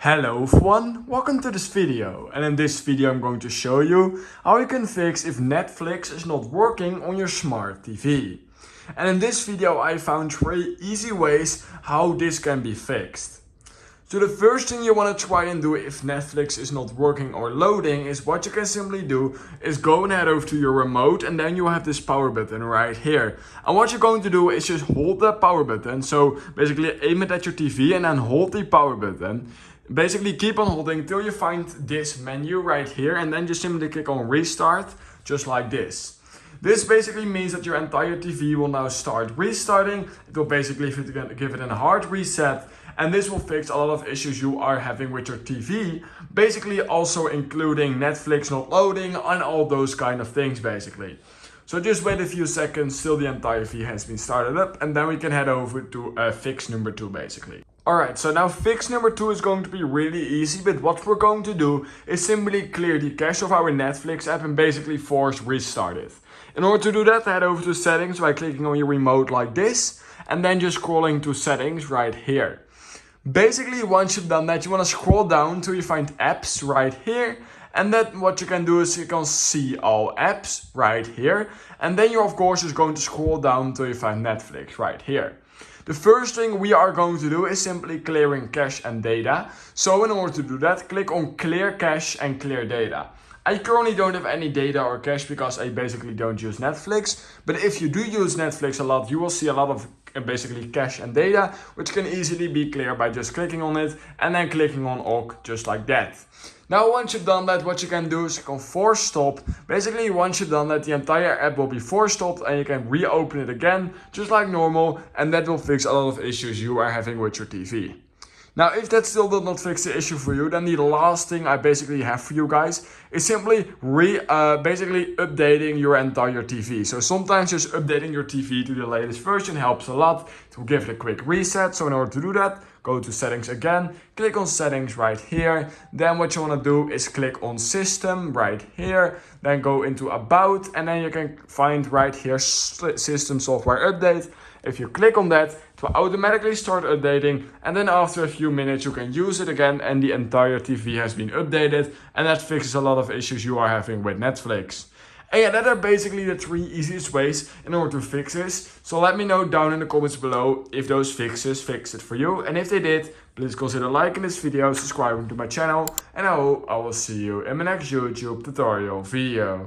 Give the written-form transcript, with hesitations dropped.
Hello everyone, welcome to this video, and in this video I'm going to show you how you can fix if Netflix is not working on your smart TV. And in this video I found 3 easy ways how this can be fixed. So the first thing you want to try and do if Netflix is not working or loading is what you can simply do is go and head over to your remote, and then you have this power button right here. And what you're going to do is just hold that power button. So basically aim it at your TV and then hold the power button. Basically keep on holding till you find this menu right here, and then just simply click on restart, just like this. This basically means that your entire TV will now start restarting. It will basically give it a hard reset, and this will fix a lot of issues you are having with your TV. Basically also including Netflix not loading and all those kind of things basically. So just wait a few seconds till the entire TV has been started up, and then we can head over to fix number 2 basically. Alright, so now fix number 2 is going to be really easy, but what we're going to do is simply clear the cache of our Netflix app and basically force restart it. In order to do that, head over to settings by clicking on your remote like this, and then just scrolling to settings right here. Basically, once you've done that, you want to scroll down till you find apps right here. And then what you can do is you can see all apps right here. And then you of course is going to scroll down till you find Netflix right here. The first thing we are going to do is simply clearing cache and data. So in order to do that, click on clear cache and clear data. I currently don't have any data or cache because I basically don't use Netflix. But if you do use Netflix a lot, you will see a lot of basically cache and data, which can easily be cleared by just clicking on it and then clicking on OK, just like that. Now once you've done that, what you can do is you can force stop. Basically once you've done that, the entire app will be force stopped and you can reopen it again just like normal, and that will fix a lot of issues you are having with your TV. Now if that still did not fix the issue for you, then the last thing I basically have for you guys is simply basically updating your entire TV. So sometimes just updating your TV to the latest version helps a lot. It will give it a quick reset. So in order to do that, go to settings again, click on settings right here. Then what you want to do is click on system right here, then go into about, and then you can find right here system software update. If you click on that, it will automatically start updating, and then after a few minutes you can use it again and the entire TV has been updated, and that fixes a lot of issues you are having with Netflix. And yeah, that are basically the 3 easiest ways in order to fix this. So let me know down in the comments below if those fixes fixed it for you, and if they did, please consider liking this video, subscribing to my channel, and I hope I will see you in my next YouTube tutorial video.